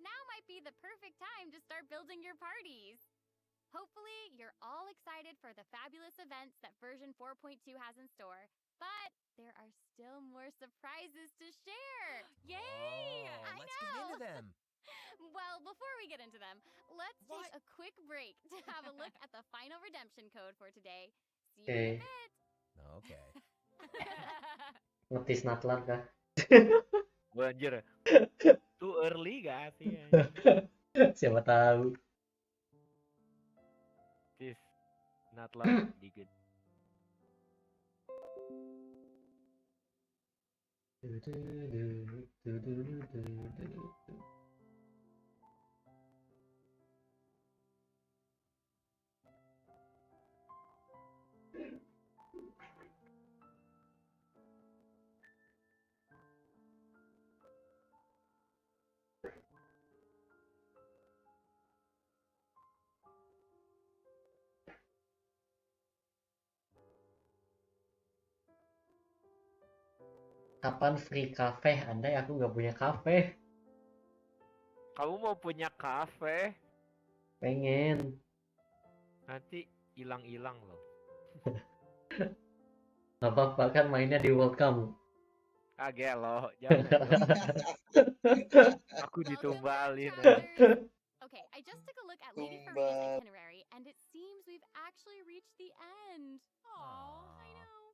Now might be the perfect time to start building your parties. Hopefully, you're all excited for the fabulous events that version 4.2 has in store, but there are still more surprises to share. Yay! Oh, let's get into them. Well, before we get into them, let's take a quick break to have a look at the final redemption code for today. See you in a Okay. bit. Okay. Notis Natlan kah? Wah, anjir. Too early gak sih? Siapa tahu. This not like good. Kapan free cafe? Andai aku nggak punya cafe. Kamu mau punya cafe? Pengen. Nanti hilang-hilang loh. Gak apa-apa kan mainnya di welcome. Ah gelo, jangan dong. Aku ditumbalin. Okay, I just took a look at Lady Farina's itinerary, and it seems we've actually reached the end. Oh, I know.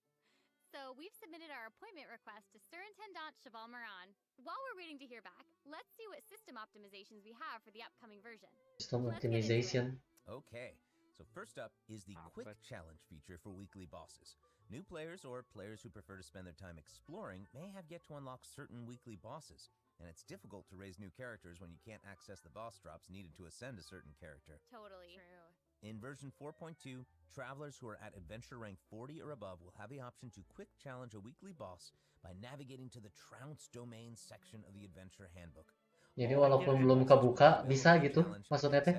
So we've submitted our appointment request to Surintendant Cheval Moran. While we're waiting to hear back, let's see what system optimizations we have for the upcoming version. System optimization. Okay, so first up is the Quick Challenge feature for weekly bosses. New players or players who prefer to spend their time exploring may have yet to unlock certain weekly bosses, and it's difficult to raise new characters when you can't access the boss drops needed to ascend a certain character. Totally. True. In version 4.2, travelers who are at adventure rank 40 or above will have the option to quick challenge a weekly boss by navigating to the Trounce Domain section of the adventure handbook. Jadi walaupun belum kebuka, bisa gitu maksudnya teh?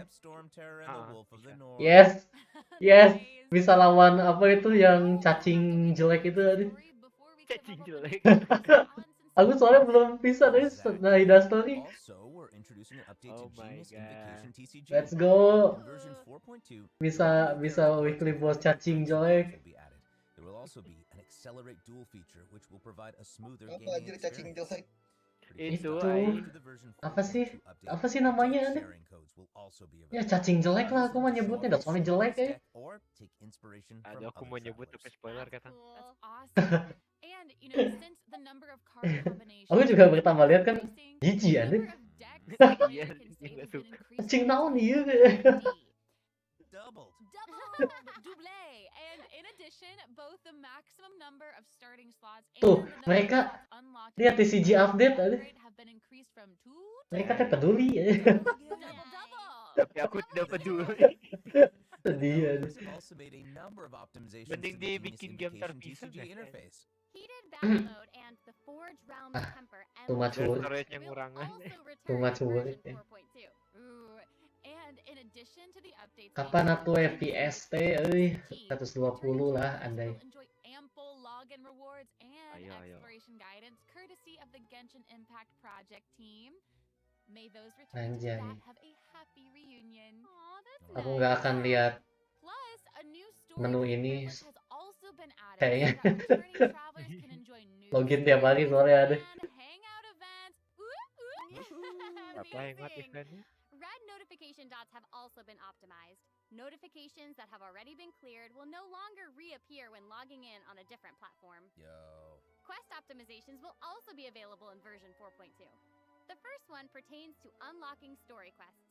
Yes, yes, bisa lawan apa itu yang cacing jelek itu tadi. Cacing jelek. Aku soalnya belum bisa dari Nahida Story. Oh my god. Let's go. Bisa weekly boss cacing jelek. There will also be an accelerate duel feature which will provide a smoother Apa gaming aja cacing jelek? Itu apa sih namanya ada? Ya cacing jelek lah aku mah nyebutnya, dah soalnya jelek ya. Aduh, aku mau nyebut tapi spoiler kata. Aku juga pertama lihat kan jijik ada. Iya, nggak suka. Cacing naon ieu. Double. And in addition, both the maximum number of starting slots and Tuh, mereka lihat di CG update ada. Mereka teh peduli ya. Tapi aku tidak peduli. Sedih ya. Mending dibikin game terpisah interface. Too much work. Storage-nya ngurangan. Too much work. And in addition to the updates, Kapan atuh FPS teh euy? 120 lah andai. enjoy ample login rewards and exploration guidance courtesy of the Genshin Impact project team. May those returns to that have a happy reunion. Aw, that's Aku nggak akan lihat Plus, a new story menu ini. has also been added Kayaknya so that returning travelers can enjoy new login tiap hari soalnya ada. hangout events. Apa hangout eventnya? Red notification dots have also been optimized. Notifications that have already been cleared will no longer reappear when logging in on a different platform. Yo. Quest optimizations will also be available in version 4.2. The first one pertains to unlocking story quests.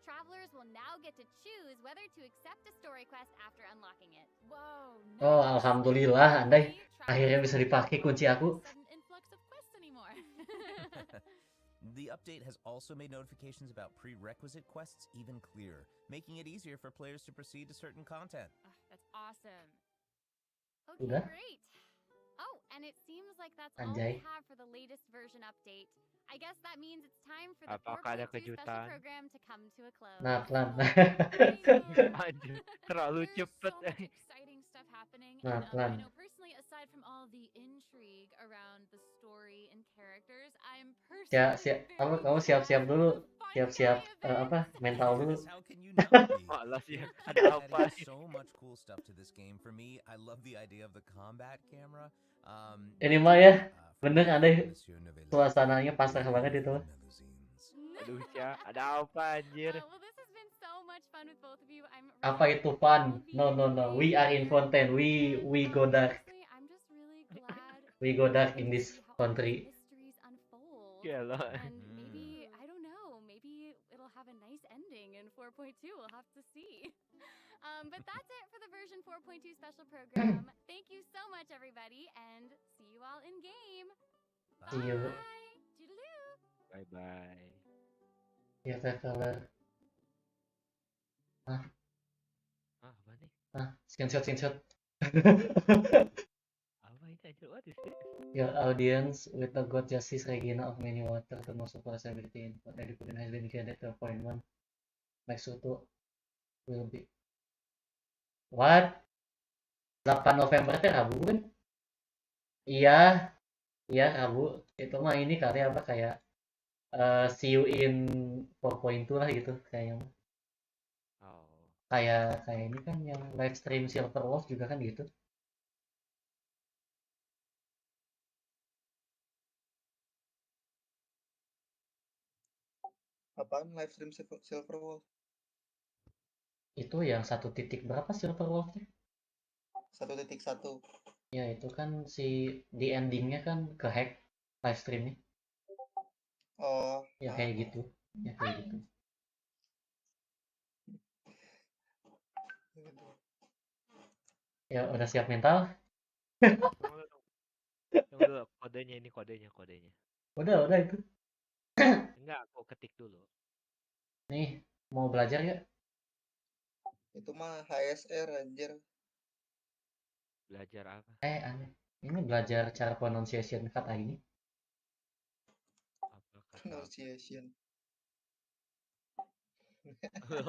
Travelers will now get to choose whether to accept a story quest after unlocking it. Whoa, Oh, alhamdulillah andai akhirnya bisa dipakai kunci aku. influx of quests anymore. The update has also made notifications about prerequisite quests even clearer, making it easier for players to proceed to certain content. That's awesome. Okay, Udah? great. Oh, And it seems like that's all we Anjay. have for the latest version update. I guess that means it's time for the Apakah ada 4.2 special kejutan? program to come to a close. Nah, pelan. Anjir, terlalu There's cepet. so much exciting stuff happening, Nah, and I pelan. know personally, aside from all the intrigue around the story and characters, I'm Ya, personally kamu siap-siap dulu. Siap-siap apa? Mental dulu. How can you not be? Malas ya, They're ada apa? adding so much cool stuff to this game. For me, I love the idea of the combat camera. Ini mah ya, bener ada suasananya pasar banget itu. Aduh ya, ada apa anjir? Well, this has been so much fun with both of you. I'm Apa itu fun? No. We are in Fontaine. We go dark. I'm just really glad We go dark in this country. mysteries unfold. Gila. And maybe, I don't know, maybe it'll have a nice ending in 4.2. We'll have to see. But that's it for the version 4.2 special program. Thank you so much, everybody, and see you all in game. See you. Bye. Toodaloo. Bye bye. Ya, color. Ah, apa nih? Screenshot. Apa ini anjir? What is this? Your audience with the God Justice Regina of many water the most possibility in what edited has been graded to 12.1. Next to will be what? 8 November teh Rabu kan? Iya, Rabu. Itu mah ini kali apa kayak see you in 4.2 lah gitu kayaknya. Oh. Kayak ini kan yang live stream Silver Wolf juga kan gitu. Apaan live stream Silver Wolf? Itu yang 1 titik berapa Silver Wolf-nya? 1.1. Ya itu kan si di endingnya kan ke hack live streamnya. Oh. Ya kayak gitu. Ya udah siap mental? Tunggu dulu, kodenya. Udah itu. Enggak, aku ketik dulu. Nih, mau belajar ya? Itu mah HSR anjir. Belajar apa? Aneh. Ini belajar cara pronunciation kata ini. Apa kata? Pronunciation.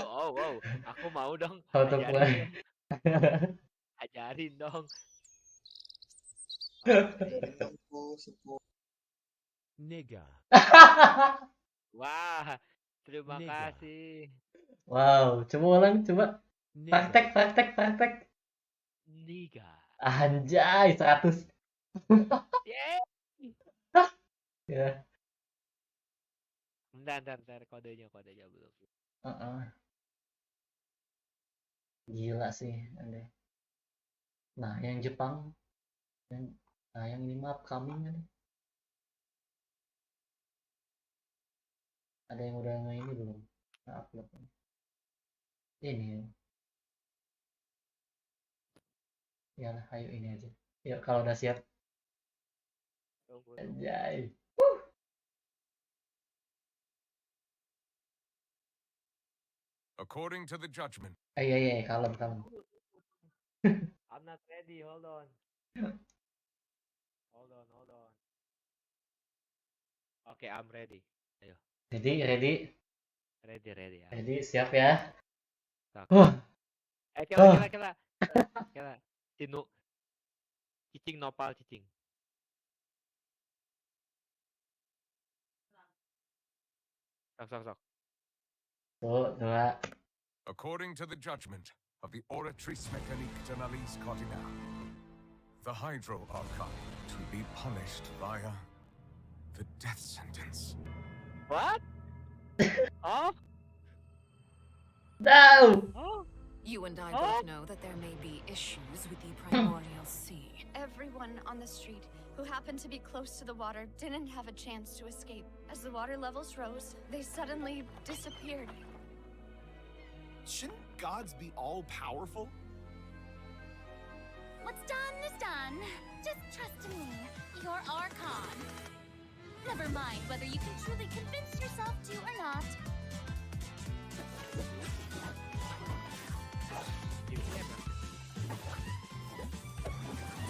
Oh, wow. Aku mau dong. How to play. Ajarin dong. Nigga. Wah, terima kasih. Wow, coba. Praktek. Nigga. Anjay, 100. Yeah. Ya. Bentar, kodenya belum. Gila sih, aneh. Nah, yang Jepang, yang ini mah upcoming nih. Ada yang udah ini belum? Upload. Ini. Ya lah, ayo ini aja. Yuk, kalau udah siap. Anjay. According to the judgment. Iya, kalem. I'm not ready, hold on. Okay, I'm ready. Ayo. Ready? Ready ya. Ready, siap ya. Kela. Cicing nopal. Sok. Tuh, 2. According to the judgment of the Oratrice Mécanique d'Analyse Cardinale, the Hydro Archive to be punished via the death sentence. What? Oh? No! Oh? You and I both know that there may be issues with the primordial sea. Everyone on the street who happened to be close to the water didn't have a chance to escape. As the water levels rose, they suddenly disappeared. Shouldn't gods be all-powerful? What's done is done. Just trust in me. You're Archon. Never mind whether you can truly convince yourself to or not.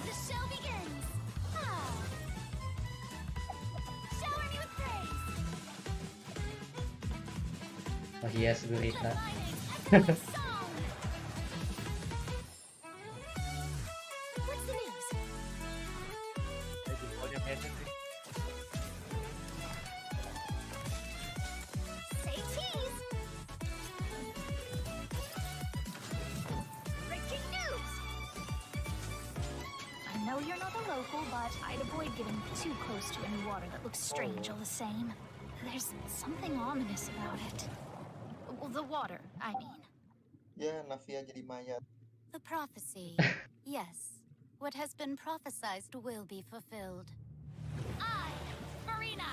The show begins. Oh yes, gurita. What's the news? Jempolnya pendek nih. Say cheese! Breaking news! I know you're not a local, but I'd avoid getting too close to any water that looks strange all the same. There's something ominous about it. Well, the water, I mean. Ya, Navia jadi mayat. The prophecy. Yes. What has been prophesized will be fulfilled. I, Marina,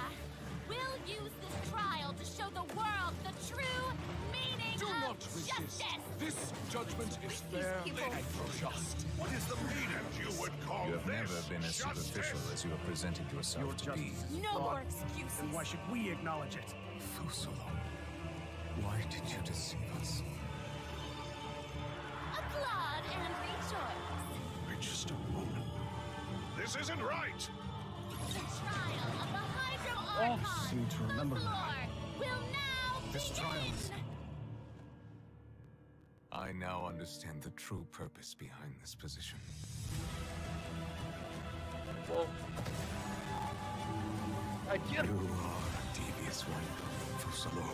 will use this trial to show the world the true meaning Do not of resist. justice. This judgment is fair and just. What is the meaning you would call You have this? never been as superficial as you have presented yourself Your to be. justice is No more flawed, excuses. then why should we acknowledge it? Fusolo, why did you deceive us? Applaud and rejoice. I just don't want. This isn't right. The trial of the Hydro Oh, Archon, seem to remember the that. floor, will now This trial begin. is... I now understand the true purpose behind this position. Anjir. You are a devious one, Fusolo.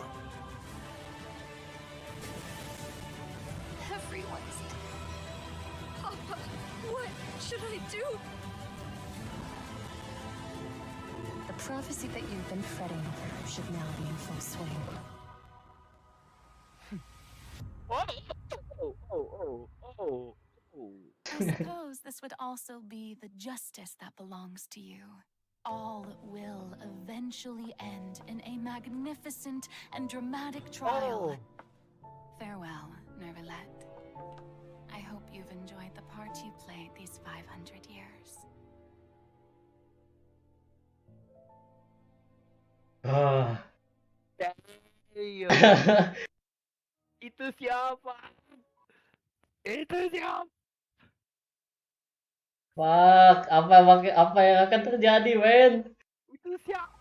Everyone's dead. Papa, what should I do? The prophecy that you've been fretting over should now be in full swing. Oh. I suppose this would also be the justice that belongs to you. All will eventually end in a magnificent and dramatic trial. Farewell, Nervalette. I hope you've enjoyed the part you played these 500 years. Ah. Itu siapa? Itu siapa? Fuck, apa yang akan terjadi, men? Itu siapa?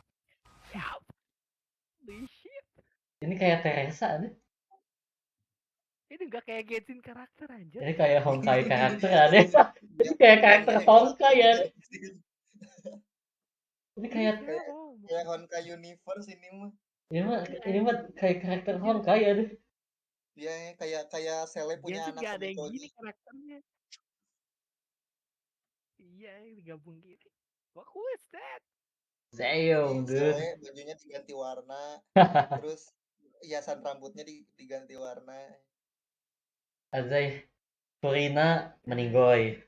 Holy shit. Ini kayak Teresa deh. Ini nggak kayak Genshin karakter anjir. Ini kayak Honkai karakter deh. Ini kayak karakter Honkai ya. Ini kayak Honkai Universe ini mah. Ini mah kayak karakter Honkai ya deh. Iya, kayak Sele punya Genshin anak nggak ada yang Sumitoji. gini karakternya. Iya, digabung gini. Who is that? Damn, dude. Sele bajunya diganti warna, terus hiasan rambutnya diganti warna. Azai, Furina meninggoy.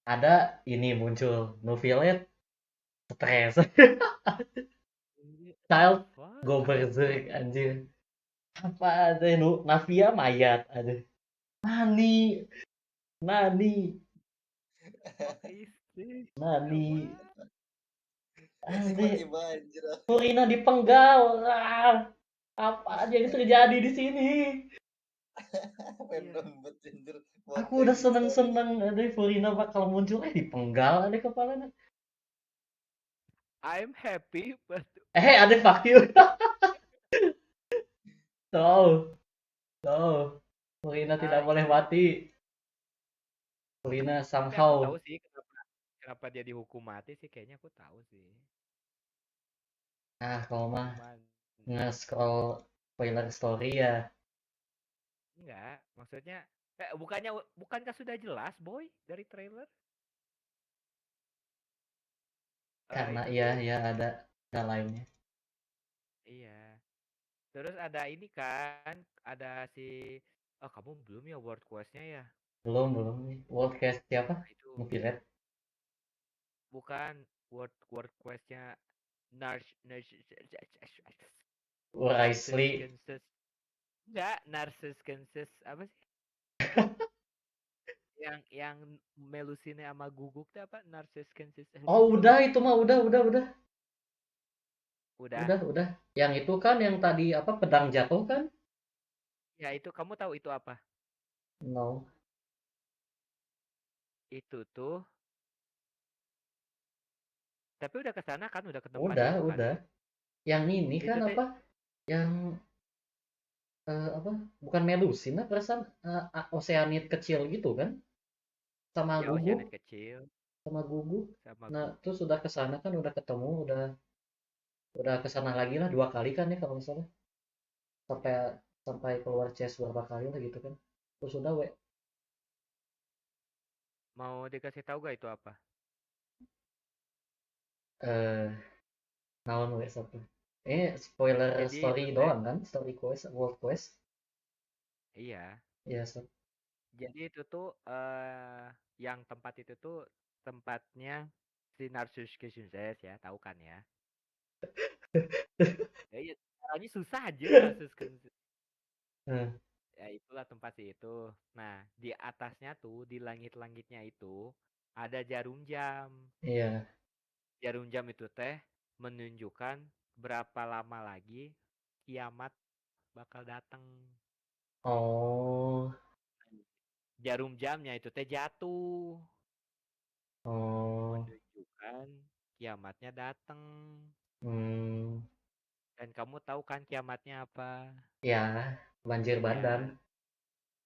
Ada ini muncul Novelet stres. Child go berserk anjir. Apa ada Navia mayat ada. Nani. Tiba-tiba anjir. Furina dipenggal. Apa aja yang terjadi di sini? Aku udah seneng-seneng ada Furina bakal muncul dipenggal ada kepalanya. I'm happy but Ada fuck you. No. Furina tidak boleh mati. Furina somehow. Aku tahu sih kenapa dia dihukum mati sih, kayaknya aku tahu sih. Kalau mah nge-scroll spoiler story ya. Enggak, maksudnya bukankah sudah jelas boy dari trailer? Karena ya ada lainnya. Iya. Terus ada ini kan, ada si kamu belum ya World Quest-nya ya? Belum nih. World Quest siapa? Novelet. Bukan World Quest-nya Wisely. Enggak, Narcissus apa sih? yang Melusine sama Guguk tuh apa? Narcissus. Oh, udah itu mah udah. Udah. Yang itu kan yang tadi apa pedang jatuh kan? Ya itu kamu tahu itu apa? No. Itu tuh. Tapi udah kesana kan, udah ketemu. Udah. Yang ini kan apa? Yang Apa? Bukan melusina perasaan oseanid kecil gitu kan? Sama Ya gugup, oceanet kecil sama gugup. sama Nah, gu- terus udah ke sana kan udah ketemu, udah ke sana lagi lah 2 kali kan ya kalau nggak salah. Sampai ya. sampai keluar chest berapa kali lah gitu kan. Terus udah Mau dikasih tahu gak itu apa? eh naon satu. Spoiler Jadi story itu teh doang kan? Story quest, world quest. iya. Iya, sob. Jadi itu tuh yang tempat itu tuh tempatnya si Narsus Kisunzes ya, tahu kan ya? Ya iya, caranya susah aja Narsus Kisunzes. Hmm, Ya itulah tempat sih itu. Nah, di atasnya tuh di langit-langitnya itu ada jarum jam. iya. Jarum jam itu teh menunjukkan berapa lama lagi kiamat bakal datang. Oh, Jarum jamnya itu teh jatuh oh, menunjukkan kiamatnya datang. hmm, Dan kamu tahu kan kiamatnya apa? ya, banjir bandang. Ya,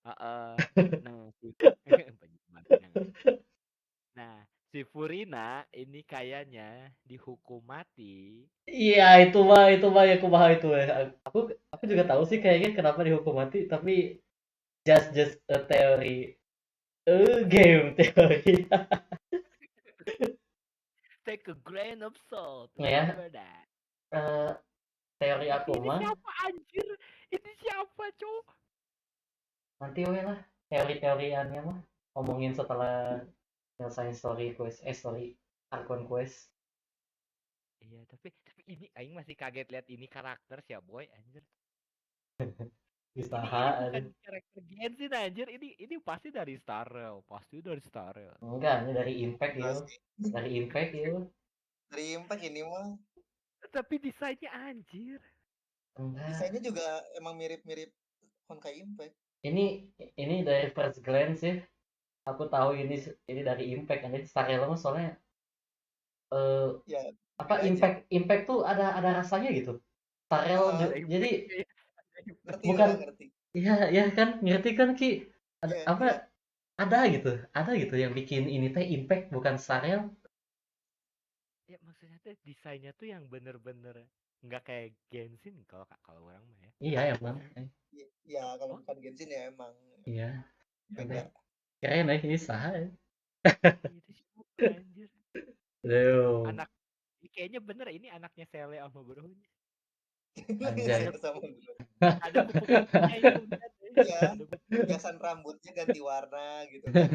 heeh. Nah, banyak banget. Nah, si Furina ini kayaknya dihukum mati. Iya, itu mah ya kumaha itu ya. Aku juga tahu sih kayaknya kenapa dihukum mati, tapi just a theory. Game teori. Take a grain of salt, Nah ya, remember that. eh, teori Tapi aku ini mah siapa anjir? Ini siapa, Cok? nanti we lah teori-teoriannya mah ngomongin setelah nyelesain story quest, story Arkon quest. Iya, tapi ini aing masih kaget lihat ini karakter ya, boy, anjir. Ini Usaha bukan aduh. karakter Genshin anjir, ini pasti dari Star Rail, pasti dari Star Rail. Enggak, ini dari impact ya. Enggak sih. Dari impact ya. Dari Impact ini mah Tapi desainnya anjir. Enggak. desainnya juga emang mirip-mirip Honkai Impact. Ini ini dari first glance ya. Aku tahu ini dari impact kan. Ini Star Realm soalnya eh Ya, apa beda aja. impact tuh ada rasanya gitu. Star Realm Ah, Ada jadi impact-nya ya. Ada ngerti impact-nya. bukan orang ngerti. ya ya kan ngerti kan Ki ada Iya, apa iya. ada gitu yang bikin ini teh impact bukan Star Realm. Ya maksudnya tuh desainnya tuh yang bener-bener nggak kayak Genshin kalau kalau orang mah ya. Iya emang. Ya, kalau Oh, bukan Genshin ya emang Iya. Sampai beda. keren ini saha. itu siapa anjir? Aduh, Anak kayaknya bener ini anaknya Sele sama Bronya. anjay. Ada Sama dulu. ada kupu-kupunya itu lihat deh. Iya, Ada kupu-kupu. hiasan rambutnya ganti warna gitu kan.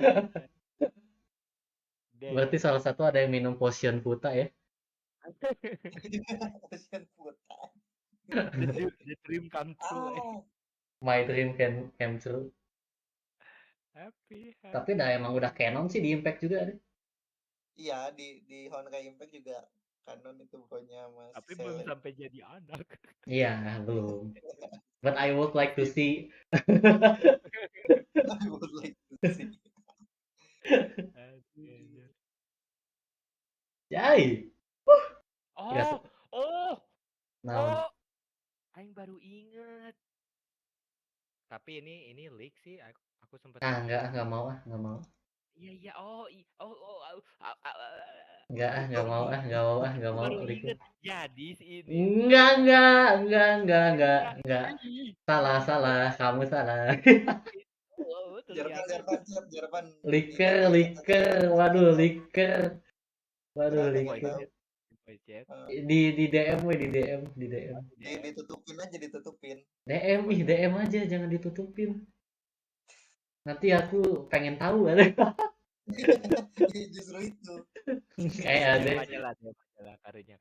Iya. Berarti Damn. salah satu ada yang minum potion Futa ya. Kasihan putar. The dream come true. Ah, My dream can came true. Happy, Tapi dah emang udah happy. canon sih di Impact juga ada. iya di Honkai Impact juga kanon itu pokoknya masih Tapi belum Sele. sampai jadi anak. Iya, belum. But I would like to Masih. see. I would like to see. Anjir. Yai. Yes. Oh, oh, Naon. oh. Aing baru inget. Tapi ini leak sih. Aku sempat Ah, baca. enggak mau enggak mau. Iya iya. Oh, Enggak mau enggak aku mau baru liquid. inget. Jadi si ini tuh. Enggak. Salah, kamu salah. Oh, Jerman, ternyata Jerman, chat, Jerman di chat aja. Waduh, waduh, Ada yang voice tahu. chat. Voice chat. di DM we, di DM. Ditutupin aja, ditutupin. DM aja, jangan ditutupin. Nanti aku pengen tahu ada. Justru itu. Kayak ada. Dia aja lah karunya.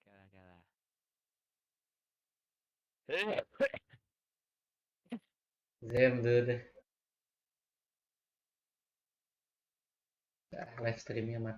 Kalah. Zem dude. Live streamnya mati.